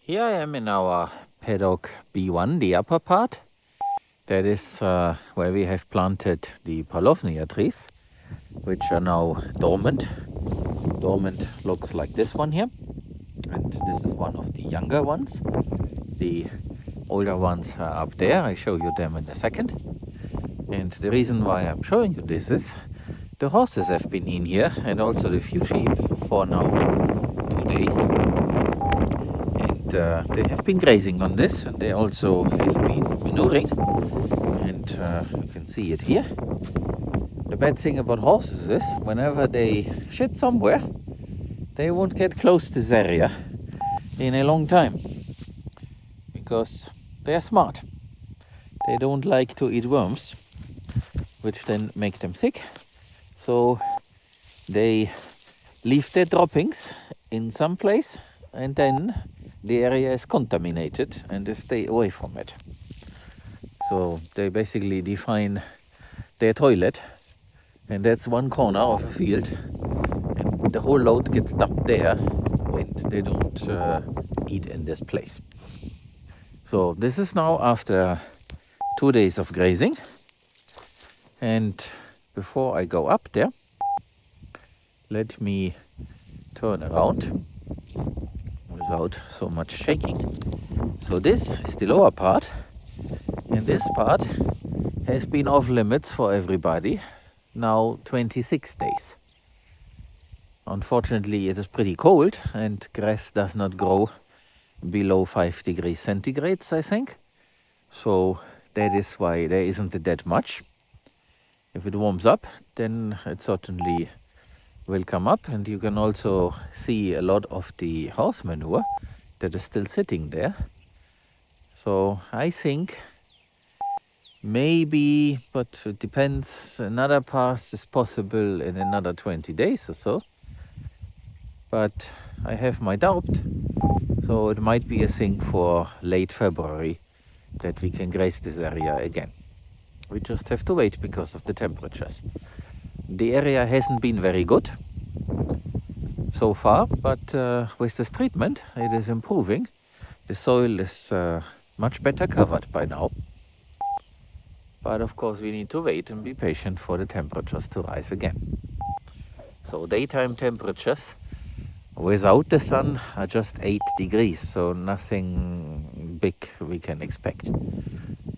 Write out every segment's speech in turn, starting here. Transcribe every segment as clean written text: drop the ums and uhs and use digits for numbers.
Here I am in our paddock B1, the upper part. That is where we have planted the Paulownia trees, which are now dormant. Dormant looks like this one here. And this is one of the younger ones. The older ones are up there. I show you them in a second. And the reason why I'm showing you this is the horses have been in here, and also the few sheep, for now 2 days. They have been grazing on this, and they also have been manuring, and you can see it here. The bad thing about horses is whenever they shit somewhere, they won't get close to this area in a long time, because they are smart. They don't like to eat worms, which then make them sick, so they leave their droppings in some place, and then the area is contaminated and they stay away from it. So they basically define their toilet, and that's one corner of a field, and the whole load gets dumped there, and they don't eat in this place. So this is now after 2 days of grazing, and before I go up there, let me turn around without so much shaking. So this is the lower part, and this part has been off limits for everybody now 26 days. Unfortunately, it is pretty cold, and grass does not grow below 5 degrees centigrade, I think. So that is why there isn't that much. If it warms up, then it certainly will come up, and you can also see a lot of the horse manure that is still sitting there. So I think maybe, but it depends, another pass is possible in another 20 days or so. But I have my doubt, so it might be a thing for late February that we can graze this area again. We just have to wait because of the temperatures. The area hasn't been very good so far, but with this treatment it is improving. The soil is much better covered by now. But of course we need to wait and be patient for the temperatures to rise again. So daytime temperatures without the sun are just 8 degrees, so nothing big we can expect.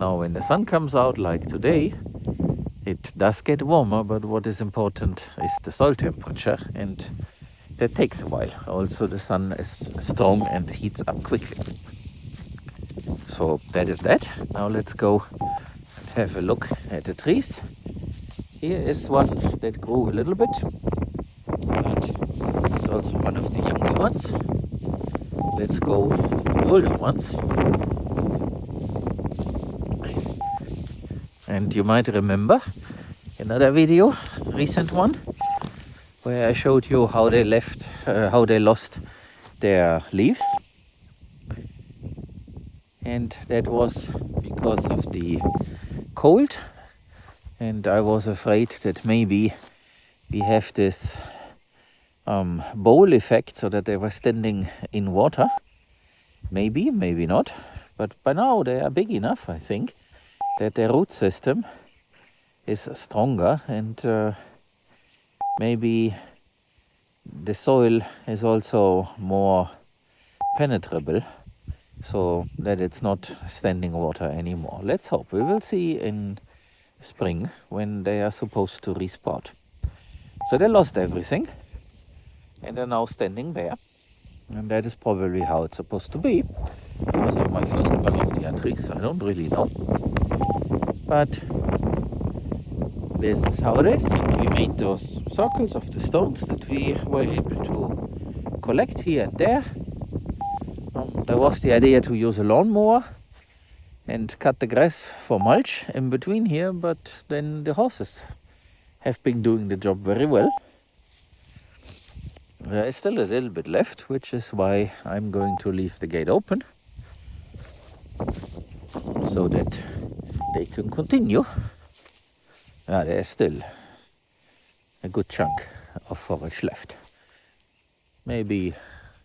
Now when the sun comes out like today, it does get warmer, but what is important is the soil temperature, and that takes a while. Also the sun is strong and heats up quickly. So that is that. Now let's go and have a look at the trees. Here is one that grew a little bit, but it's also one of the younger ones. Let's go to the older ones. And you might remember another video, recent one, where I showed you how they lost their leaves. And that was because of the cold. And I was afraid that maybe we have this bowl effect, so that they were standing in water. Maybe, maybe not. But by now they are big enough, I think, that their root system is stronger, and maybe the soil is also more penetrable, so that it's not standing water anymore. Let's hope. We will see in spring when they are supposed to resprout. So they lost everything and are now standing bare, and that is probably how it's supposed to be. Those are my first Paulownia trees. I don't really know, but this is how it is. And we made those circles of the stones that we were able to collect here and there. There was the idea to use a lawnmower and cut the grass for mulch in between here, but then the horses have been doing the job very well. There is still a little bit left, which is why I'm going to leave the gate open, so that they can continue. There's still a good chunk of forage left. Maybe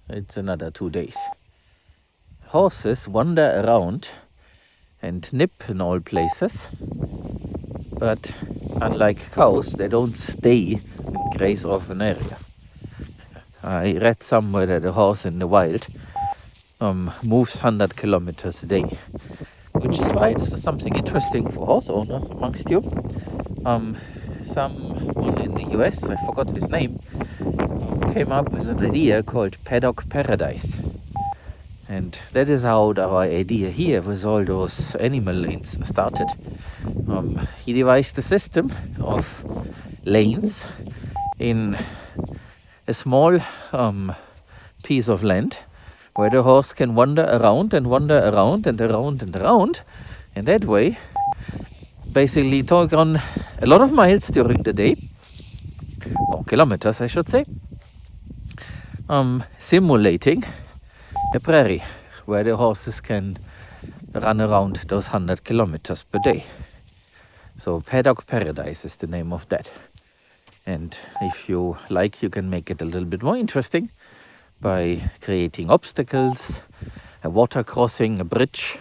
it's another 2 days. horses wander around and nip in all places, but unlike cows, they don't stay and graze off an area. I read somewhere that a horse in the wild moves 100 kilometers a day, which is why this is something interesting for horse owners amongst you. Someone in the US, I forgot his name, came up with an idea called paddock paradise. And that is how our idea here with all those animal lanes started. He devised a system of lanes in a small piece of land where the horse can wander around and wander around and around and around. And that way, basically talk on a lot of miles during the day, or kilometers I should say, simulating a prairie where the horses can run around those 100 kilometers per day. So paddock paradise is the name of that. And if you like, you can make it a little bit more interesting by creating obstacles, a water crossing, a bridge.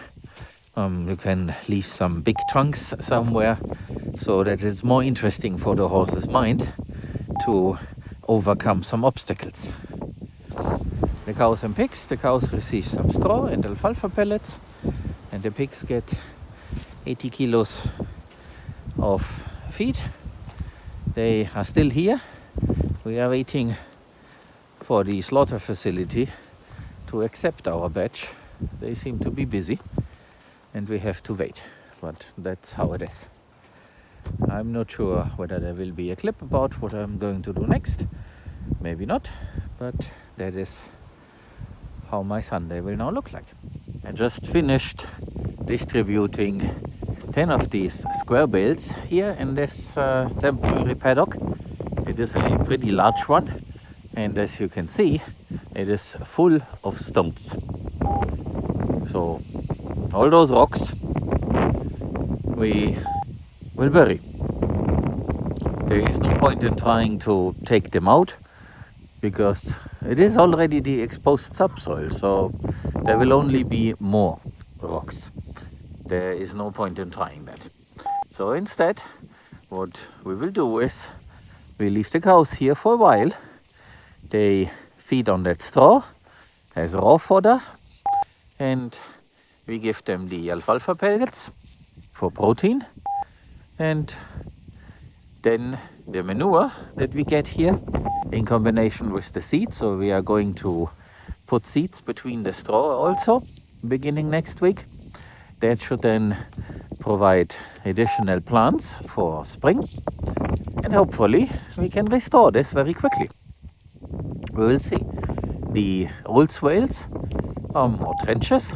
You can leave some big trunks somewhere so that it's more interesting for the horse's mind to overcome some obstacles. The cows and pigs, the cows receive some straw and alfalfa pellets, and the pigs get 80 kilos of feed. They are still here. We are waiting for the slaughter facility to accept our batch. They seem to be busy and we have to wait, but that's how it is. I'm not sure whether there will be a clip about what I'm going to do next. Maybe not, but that is how my Sunday will now look like. I just finished distributing 10 of these square bales here in this temporary paddock. It is a pretty large one, and as you can see, it is full of stones. So all those rocks we will bury. There is no point in trying to take them out because it is already the exposed subsoil, so there will only be more rocks. There is no point in trying that. So instead, what we will do is we leave the cows here for a while. They feed on that straw as raw fodder, and we give them the alfalfa pellets for protein, and then the manure that we get here in combination with the seeds. So we are going to put seeds between the straw also beginning next week. That should then provide additional plants for spring, and hopefully we can restore this very quickly. We will see. The old swales or trenches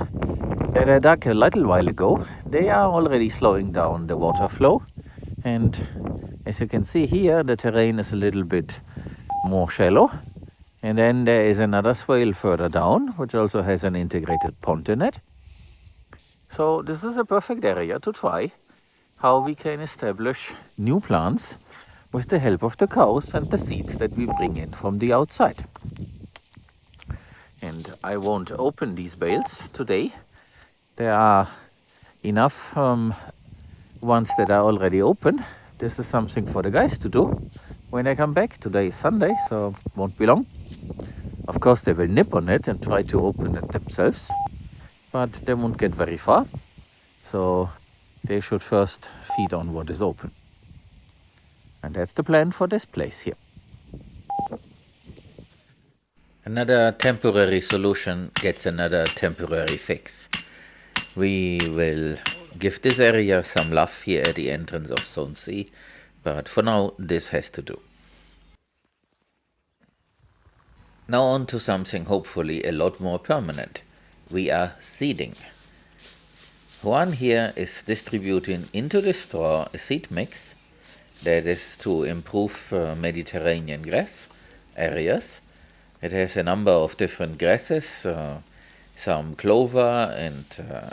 that I dug a little while ago, they are already slowing down the water flow, and as you can see here, the terrain is a little bit more shallow. And then there is another swale further down, which also has an integrated pond in it. So this is a perfect area to try how we can establish new plants with the help of the cows and the seeds that we bring in from the outside. And I won't open these bales today. There are enough ones that are already open. This is something for the guys to do when I come back. Today is Sunday, so won't be long. Of course, they will nip on it and try to open it themselves, but they won't get very far. So they should first feed on what is open. And that's the plan for this place here. Another temporary solution gets another temporary fix. We will give this area some love here at the entrance of Zone C, but for now this has to do. Now on to something hopefully a lot more permanent. We are seeding. Juan here is distributing into the straw a seed mix that is to improve Mediterranean grass areas. It has a number of different grasses, some clover and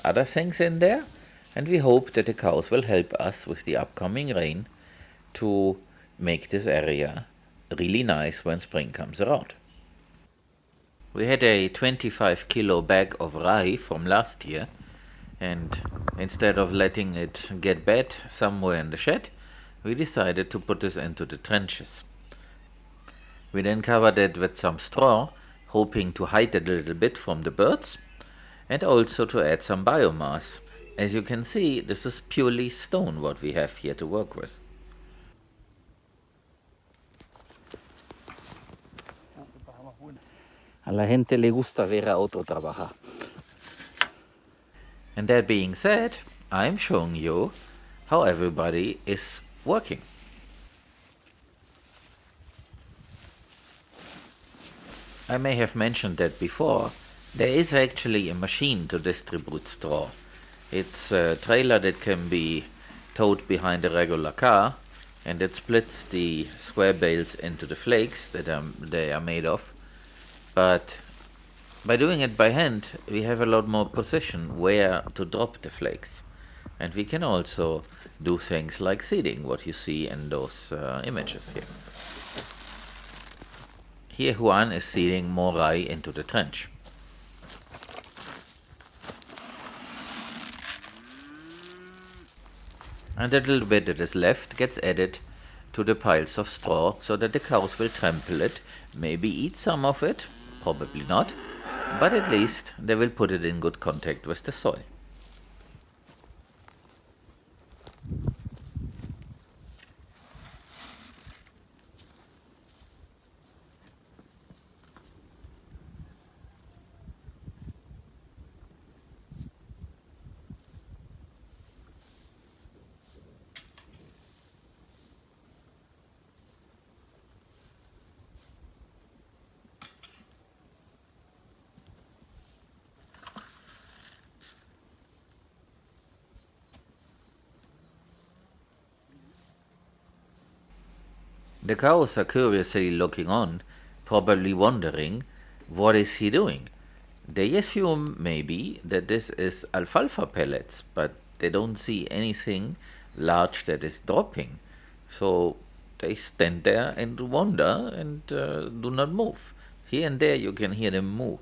other things in there, and we hope that the cows will help us with the upcoming rain to make this area really nice when spring comes around. We had a 25 kilo bag of rye from last year, and instead of letting it get bad somewhere in the shed, we decided to put this into the trenches. We then covered it with some straw, hoping to hide it a little bit from the birds, and also to add some biomass. As you can see, this is purely stone what we have here to work with. A la gente le gusta ver a otro trabajar. And that being said, I'm showing you how everybody is working. I may have mentioned that before. There is actually a machine to distribute straw. It's a trailer that can be towed behind a regular car, and it splits the square bales into the flakes that they are made of. But by doing it by hand, we have a lot more precision where to drop the flakes. And we can also do things like seeding, what you see in those images here. Here Juan is seeding more rye into the trench. And a little bit that is left gets added to the piles of straw so that the cows will trample it, maybe eat some of it, probably not, but at least they will put it in good contact with the soil. The cows are curiously looking on, probably wondering, what is he doing? They assume maybe that this is alfalfa pellets, but they don't see anything large that is dropping. So they stand there and wonder and do not move. Here and there you can hear them moo.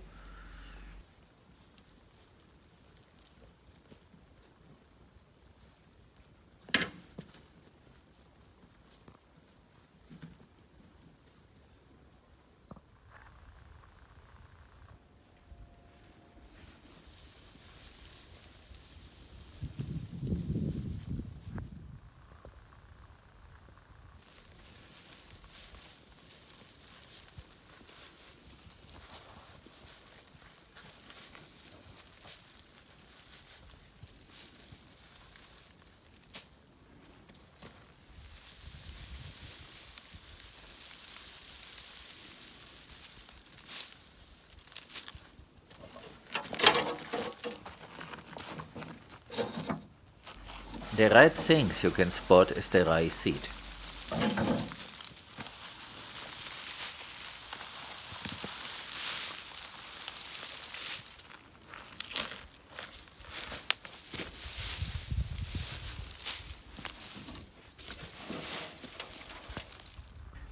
The red things you can spot is the rye seed.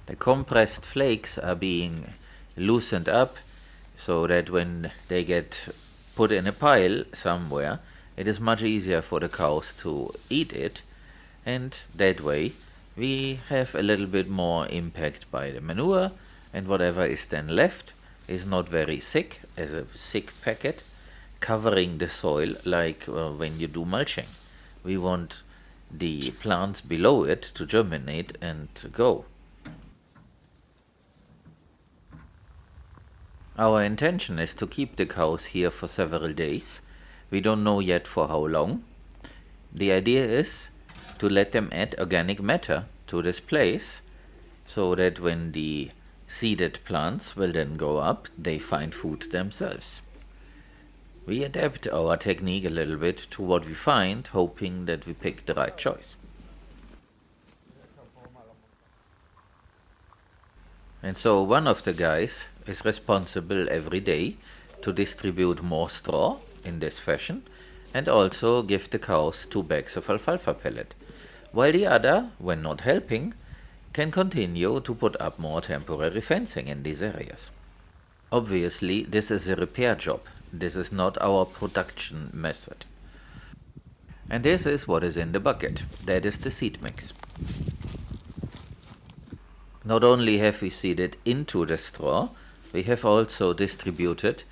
The compressed flakes are being loosened up so that when they get put in a pile somewhere, it is much easier for the cows to eat it, and that way we have a little bit more impact by the manure, and whatever is then left is not very thick as a thick packet covering the soil like when you do mulching. We want the plants below it to germinate and to go. Our intention is to keep the cows here for several days. We don't know yet for how long. The idea is to let them add organic matter to this place so that when the seeded plants will then go up, they find food themselves. We adapt our technique a little bit to what we find, hoping that we pick the right choice. And so one of the guys is responsible every day to distribute more straw in this fashion and also give the cows 2 bags of alfalfa pellet, while the other, when not helping, can continue to put up more temporary fencing in these areas. Obviously, this is a repair job. This is not our production method. And this is what is in the bucket. That is the seed mix. Not only have we seeded into the straw, we have also distributed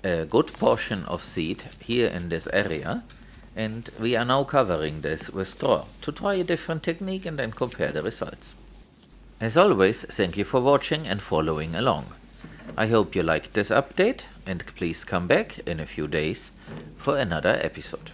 a good portion of seed here in this area, and we are now covering this with straw to try a different technique and then compare the results. As always, thank you for watching and following along. I hope you liked this update, and please come back in a few days for another episode.